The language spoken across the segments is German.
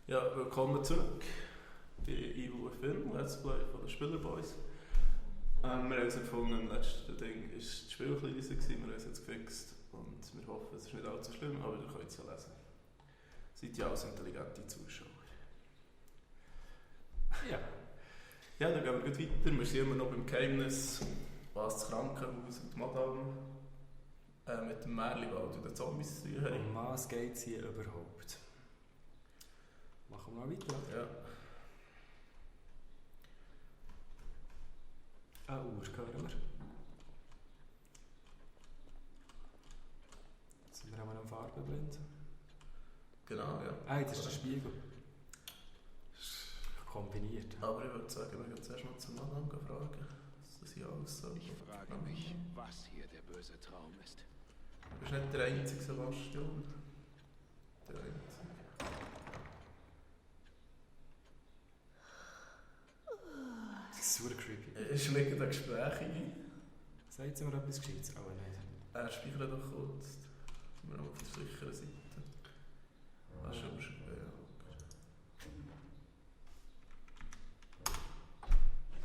Ja, willkommen zurück bei Evil Film, Let's Play von den Spielerboys. Wir haben herausgefunden, im letzten Ding war das Spiel ein bisschen leiser, wir haben es jetzt gefixt und wir hoffen, es ist nicht allzu schlimm, aber ihr könnt es ja lesen. Seid ja alles intelligente Zuschauer. Ja. Ja, dann gehen wir gleich weiter. Wir sind immer noch beim Geheimnis, was das Krankenhaus und die Madame mit dem Märliwald und den Zombies zu tun haben. Um was geht es hier überhaupt? Machen wir mal weiter. Ja. Eine Uhr hören wir. Sind wir einmal am Farbenblind? Genau, ja. Ah, das ist der Spiegel. Kombiniert. Aber ich würde sagen, wir gehen zuerst mal zur Madame fragen, was das hier alles soll. Ich frage mich, was hier der böse Traum ist. Du bist nicht der einzige Sebastian. Der einzige. Das ist super creepy. Ist liegen da Gespräche ein? Sagt sie mir etwas Gescheites? Aber nicht. Er speichert doch kurz. Sind wir noch auf der sicheren Seite. Was schon beschrieben, ja.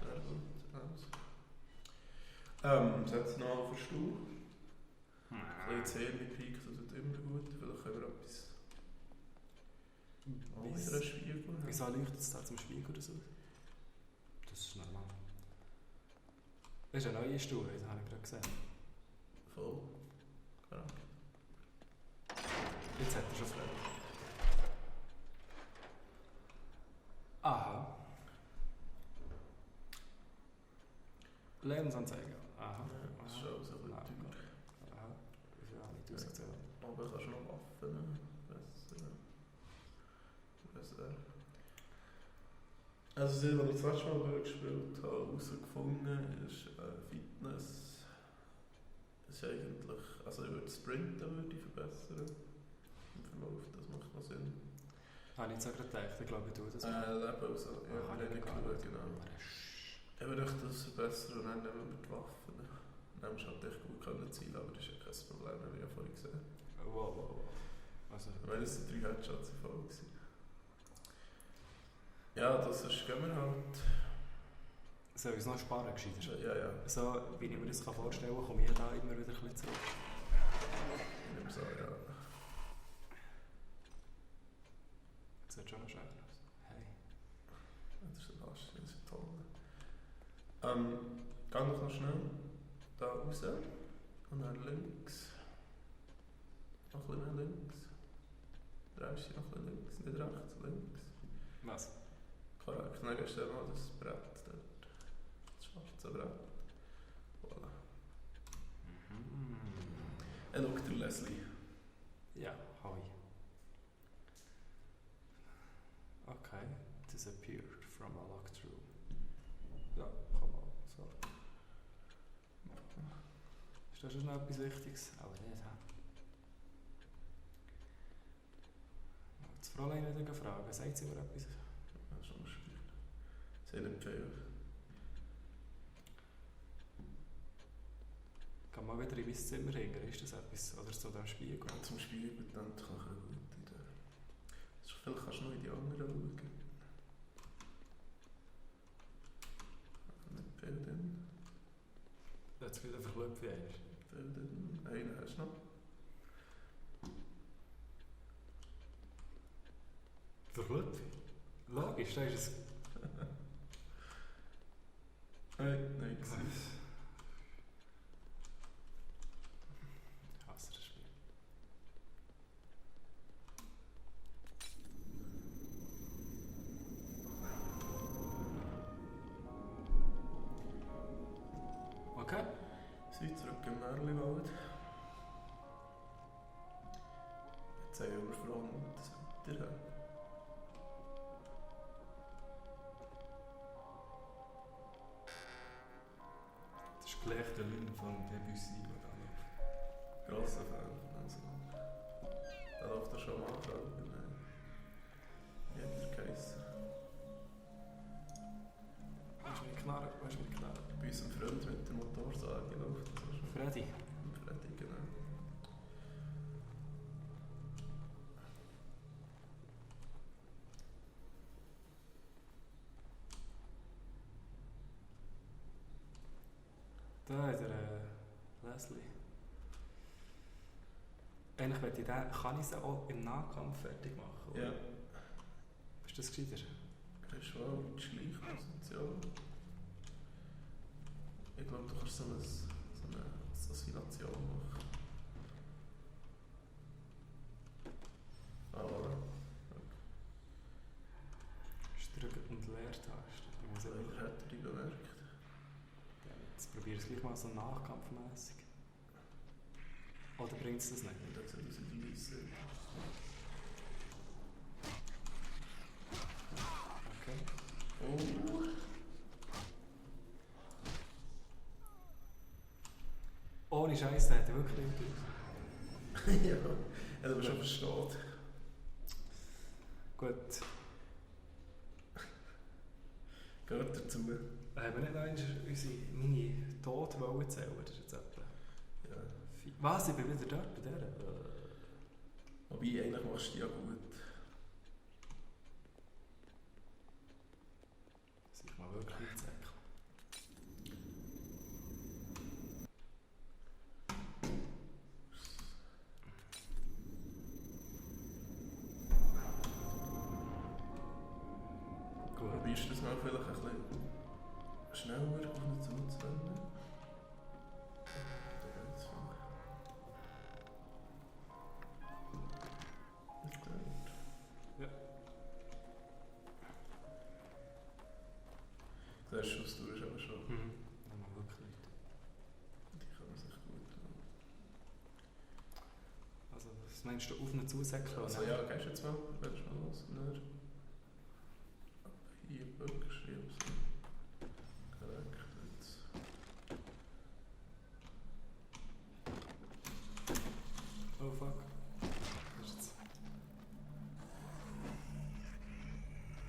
Sehr gut. Also. Setz noch auf den Stuhl. Ein bisschen Zähne piekt, das tut immer gut. Vielleicht können wir etwas. Oh, wieder ein Spiegel. Wieso leuchtet es da zum Spiegel oder so? Das ist normal. Das ist ein neuer Stuhl, das habe ich gerade gesehen. Voll. Ja. Jetzt hat er schon Freude. Aha. Lebensanzeige. Aha. Das ist schon so ein bisschen teuer. Aha. Das ist ja auch nicht ausgezählt. Aber kannst du noch Waffen besser. Also, das, was ich das letzte Mal gespielt habe, herausgefunden ist Fitness. Ist eigentlich, also ich würde Sprinten verbessern. Im Verlauf, das macht noch Sinn. Habe ich jetzt auch gerade gedacht, ich glaube, du das Leben also, ja, habe ich nicht gar geschaut, nicht. genau. Ich würde das verbessern und dann nehmen wir die Waffen. Dann musst du halt echt gut zielen, aber das ist ja kein Problem, wie ich ja vorhin gesehen habe. Wow. Also, Weil es 3 Headshots in Folge waren. Ja, das ist, gehen wir halt. soll ich es noch sparen, gescheiter? Ja. So, wie ich mir das vorstellen kann, komme ich da immer wieder ein bisschen zurück. Ich nehme so, ja. Das sieht schon noch schön aus. Hey. Das ist das ist toll. Geh doch noch schnell da raus und dann links. Noch ein bisschen links. Drehst dich noch ein bisschen links, nicht rechts, links. Was? Korrekt, dann gehst du mal das Brett dort. Das schwarze Brett. Voilà. Dr. Leslie. Ja, hi. Okay, disappeared from a locked room. Ja, komm mal. So. Ist das schon noch etwas Wichtiges? Aber nicht, hä? Das Fräulein wieder fragen, sagt sie mir etwas? Das ist schon schwierig. Sehr nicht viel. Kann man wieder in mein Zimmer hängen? Ist das etwas? Oder zu dem Spiegel? Zum Spiegel dann kann ich eine gute Idee. Vielleicht kannst du noch in die anderen schauen. Nicht viel drin. Jetzt wieder verklopft wie einer. Viel drin. Einen hast du noch. Verklopft? Logisch, das ist es. Nein, Ich hasse das Spiel. Okay. sind zurück im Märliwald. Jetzt haben wir Front weiter. Das ist gleich der Lynn von Debussy, oder nicht? Grosser Fan von dem Song. Da läuft er schon mal an. Jeder geheissen. Weißt du, wie knarren? Bei unserem Freund mit der Motorsage läuft das auch schon. Freddy. Freddy, genau. Da hat Leslie. Eigentlich möchte ich den, kann ich sie auch im Nahkampf fertig machen, oder? Ja. Ist das gescheiter? Das ist schon die Schleichposition. Ich glaube, du kannst so eine Assassination machen. Ah, voilà. Drücken und Leertaste. Ich muss Leider einfach... hat er die bemerkt. Jetzt probiere ich es gleich mal so nachkampfmässig. Oder bringt es das nicht? Und dann sieht aus wie die Weisse. Okay. Oh! Ohne Scheiß, der hat er wirklich nicht aus. Ja, er hat schon verstanden. Gut. Gehört dazu. Haben wir nicht noch meine Tote wollen zählen? Das ist jetzt etwa... Ja. Was? Ich bin wieder dort bei der? Wobei, eigentlich machst du die ja gut. Soll ich mal wirklich nicht sagen. Gut. Probierst du das mal vielleicht ein bisschen schneller auf ihn zuzuwenden? Da geht's schon. Nicht gut. Ja. Der Schuss durch ist aber schon. Mhm. Nein, wirklich nicht. Die kann sich gut tun. Also, was meinst du, auf einen zusäckeln? Also ja, gehst du jetzt mal? Willst du mal los? Nicht? Hier Böck geschrieben. Korrekt. Jetzt. Oh fuck. Das ist jetzt...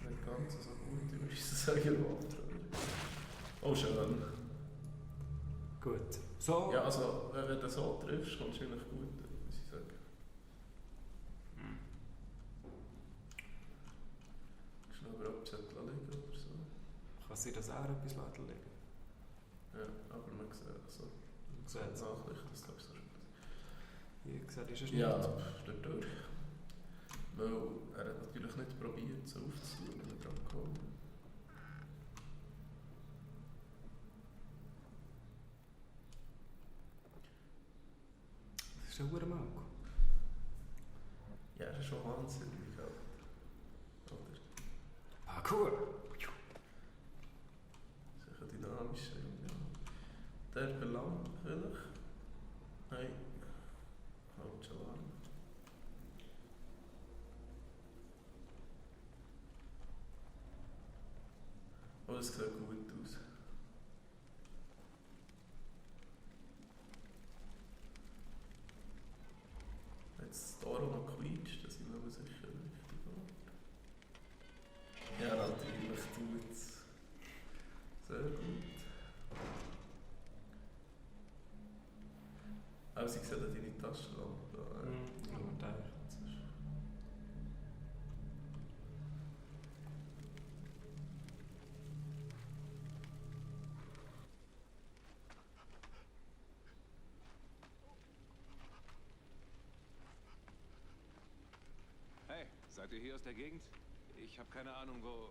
Nicht ganz so gut, wie ich es sagen wollte. Oh, schön. Gut. So. Ja, also, wenn du so triffst, kommst du eigentlich gut, muss ich sagen. Ist noch überhaupt liegen oder so? Kann sie das auch etwas laden legen? Ja, aber man sieht so. Man So sieht es. Nachrichten, das glaube ich so schon. Wie gesagt, ist es Ja, nicht. durch. Weil er hat natürlich nicht probiert, so aufzuschauen, wenn er dran kommt. Das ist ein guter Manko. Ja, er ist schon wahnsinnig, halt. Oder? Parkour! Sicher dynamisch. Ja. Der belangt vielleicht. Nein. Falscher Alarm. Oh, das sieht gut aus. Jetzt das Tor noch quietscht, dass ich noch sicher richtig war. Ja, natürlich tut es. Sehr gut. Aber sie sehen deine Taschenlampe. Ja, aber der. Hey, seid ihr hier aus der Gegend? Ich habe keine Ahnung, wo...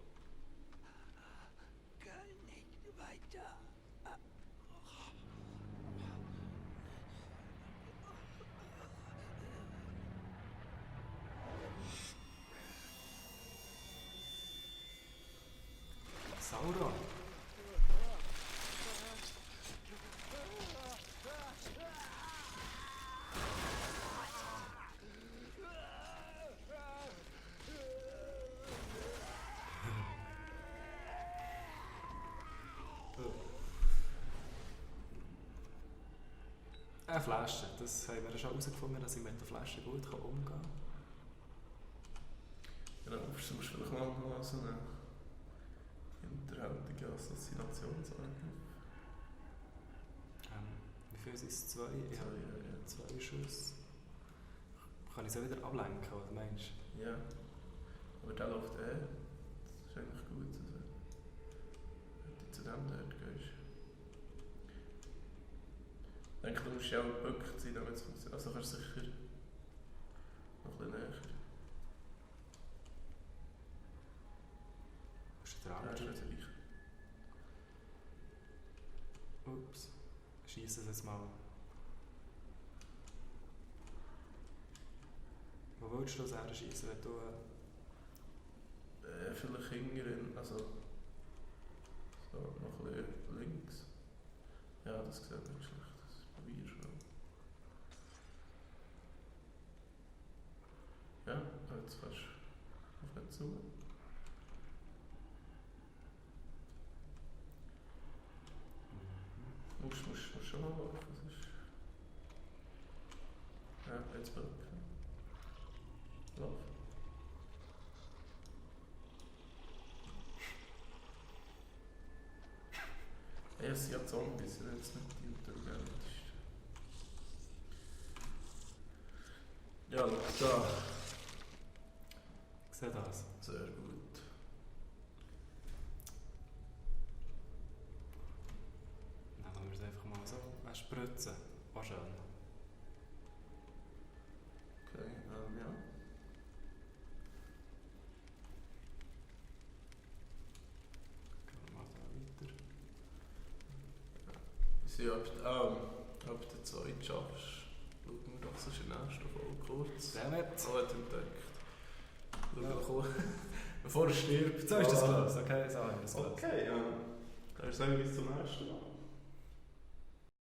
Kann nicht weiter. Sauron! Eine Flasche, das haben wir schon herausgefunden, dass ich mit der Flasche gut umgehen kann. Genau, versuchst du vielleicht mal so eine hinterhältige Assassinationsangriff. Wie viel sind es? Zwei? Ich Zwei, habe ja. 2 Schuss. Kann ich so wieder ablenken, oder meinst du? Ja. Aber der läuft Das ist eigentlich gut. Also, wenn du zu dem dort gehst. denke, du musst ja auch gebückt sein, damit es funktioniert. Also kannst du sicher noch ein bisschen näher. Ist der Ja, andere? ist nicht so leicht. Ups. Schieß es jetzt mal. Wo willst du das her schießen, wenn du... Vielleicht hinten, also so noch ein bisschen links. Ja, das sieht nicht schlecht. Das probierst du. Ja, jetzt kannst du auf nicht zu. Musst schon mal laufen. Das ist... Ja, jetzt Böck. Lauf. Ja, es sind ja Zombies, sind jetzt nicht die intelligentesten. Ja, da. Ich sehe das. Sehr gut. Dann haben wir es einfach mal so spritzen. War schön. Okay, ja. Gehen wir mal da weiter. Sie, ob du den zweiten schaffst, schauen wir doch sonst in der nächsten Folge kurz. Sehr nett. So hat er gedacht. Schau, bevor er stirbt. So ist das gelöst, okay? So haben wir das gelöst. Okay, ja. Dann sagen wir bis zum nächsten Mal.